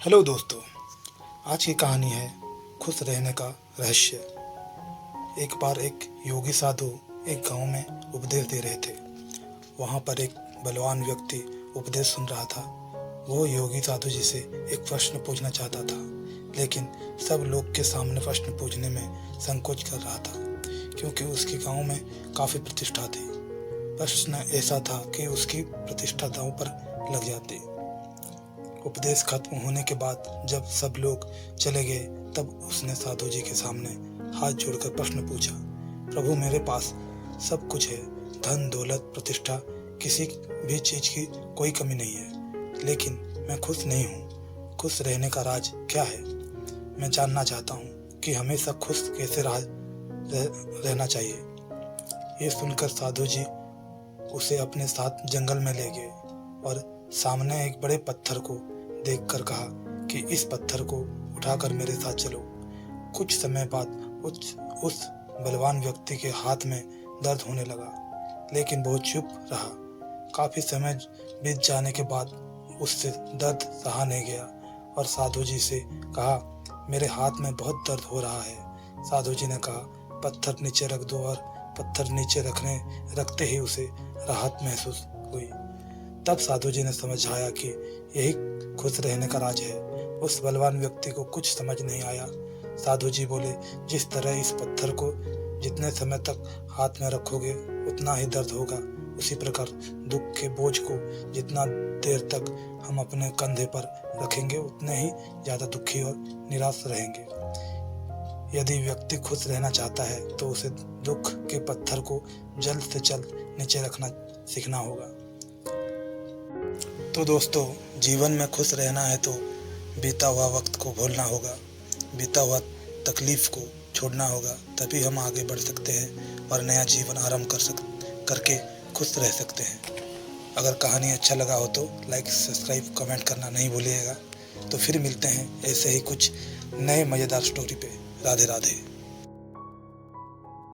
Hello दोस्तों, आज की कहानी है खुश रहने का रहस्य। एक बार एक योगी साधु एक गांव में उपदेश दे रहे थे। वहां पर एक बलवान व्यक्ति उपदेश सुन रहा था। वो योगी साधु जी से एक प्रश्न पूछना चाहता था, लेकिन सब लोग के सामने प्रश्न पूछने में संकोच कर रहा था, क्योंकि उसके गांव में काफ़ी प्रतिष्ठा थी। प्रश्न ऐसा था कि उसकी प्रतिष्ठा दांव पर लग जाती। उपदेश खत्म होने के बाद जब सब लोग चले गए, तब उसने साधु जी के सामने हाथ जोड़कर प्रश्न पूछा, प्रभु, मेरे पास सब कुछ है, धन दौलत प्रतिष्ठा, किसी भी चीज की कोई कमी नहीं है, लेकिन मैं खुश नहीं हूँ। खुश रहने का राज क्या है? मैं जानना चाहता हूँ कि हमेशा खुश कैसे रहना चाहिए। ये सुनकर साधु जी उसे अपने साथ जंगल में ले गए और सामने एक बड़े पत्थर को देखकर कहा कि इस पत्थर को उठाकर मेरे साथ चलो। कुछ समय बाद उस बलवान व्यक्ति के हाथ में दर्द होने लगा, लेकिन वो चुप रहा। काफी समय बीत जाने के बाद उससे दर्द सहा नहीं गया और साधु जी से कहा, मेरे हाथ में बहुत दर्द हो रहा है। साधु जी ने कहा, पत्थर नीचे रख दो, और पत्थर नीचे रखते ही उसे राहत महसूस हुई। तब साधु जी ने समझ आया कि यही खुश रहने का राज है। उस बलवान व्यक्ति को कुछ समझ नहीं आया। साधु जी बोले, जिस तरह इस पत्थर को जितने समय तक हाथ में रखोगे उतना ही दर्द होगा, उसी प्रकार दुख के बोझ को जितना देर तक हम अपने कंधे पर रखेंगे उतने ही ज्यादा दुखी और निराश रहेंगे। यदि व्यक्ति खुश रहना चाहता है तो उसे दुख के पत्थर को जल्द से जल्द नीचे रखना सीखना होगा। तो दोस्तों, जीवन में खुश रहना है तो बीता हुआ वक्त को भूलना होगा, बीता हुआ तकलीफ को छोड़ना होगा, तभी हम आगे बढ़ सकते हैं और नया जीवन आरंभ करके खुश रह सकते हैं। अगर कहानी अच्छा लगा हो तो लाइक, सब्सक्राइब, कमेंट करना नहीं भूलिएगा। तो फिर मिलते हैं ऐसे ही कुछ नए मज़ेदार स्टोरी पे। राधे राधे।